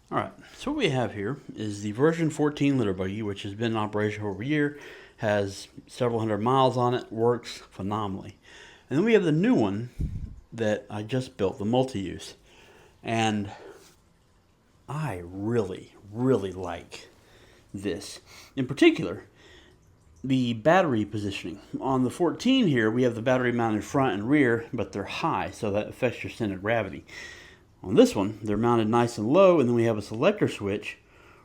Alright, so what we have here is the version 14 litter buggy, which has been in operation for over a year, has several hundred miles on it, works phenomenally. And then we have the new one that I just built, the multi-use. And I really, really like this. In particular, the battery positioning. On the 14 here, we have the battery mounted front and rear, but they're high, so that affects your center of gravity. On this one, they're mounted nice and low, and then we have a selector switch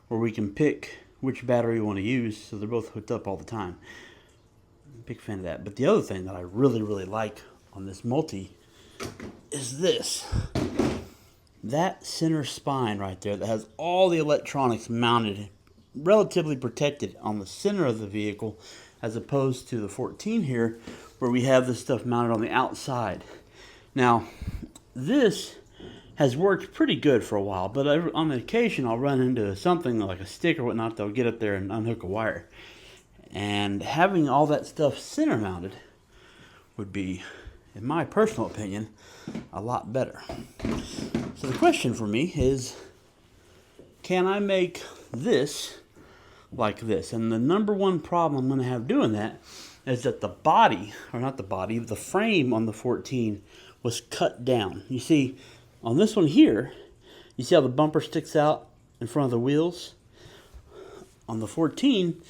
where we can pick which battery we want to use, so they're both hooked up all the time. I'm a big fan of that. But the other thing that I really, really like on this multi is this. That center spine right there that has all the electronics mounted, relatively protected on the center of the vehicle, as opposed to the 14 here, where we have this stuff mounted on the outside. Now, this has worked pretty good for a while, but on occasion I'll run into something like a stick or whatnot that'll get up there and unhook a wire. And having all that stuff center mounted would be, in my personal opinion, a lot better. So the question for me is, can I make this like this? And the number one problem I'm going to have doing that is that the body, or not the body, the frame on the 14 was cut down. You see, on this one here, you see how the bumper sticks out in front of the wheels? On the 14,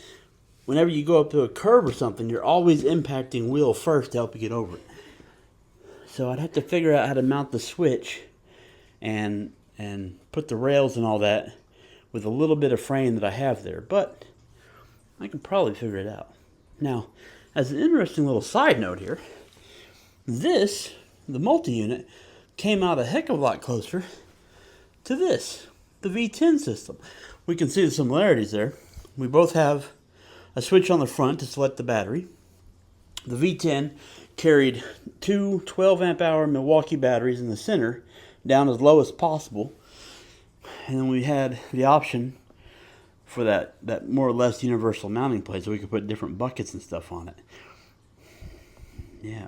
whenever you go up to a curb or something, you're always impacting wheel first to help you get over it. So I'd have to figure out how to mount the switch and put the rails and all that with a little bit of frame that I have there. But I can probably figure it out. Now, as an interesting little side note here, this, the multi-unit, came out a heck of a lot closer to this, the V10 system. We can see the similarities there. We both have a switch on the front to select the battery. The V10 carried two 12 amp hour Milwaukee batteries in the center, down as low as possible. And then we had the option for that more or less universal mounting plate, so we could put different buckets and stuff on it. Yeah,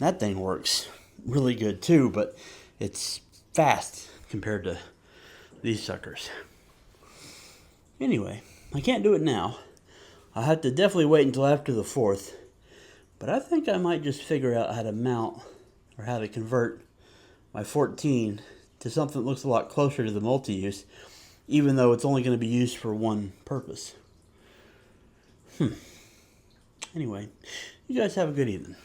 that thing works really good too, but it's fast compared to these suckers. Anyway, I can't do it now. I'll have to definitely wait until after the 4th, but I think I might just figure out how to mount or how to convert my 14 to something that looks a lot closer to the multi-use, even though it's only going to be used for one purpose. Anyway, you guys have a good evening.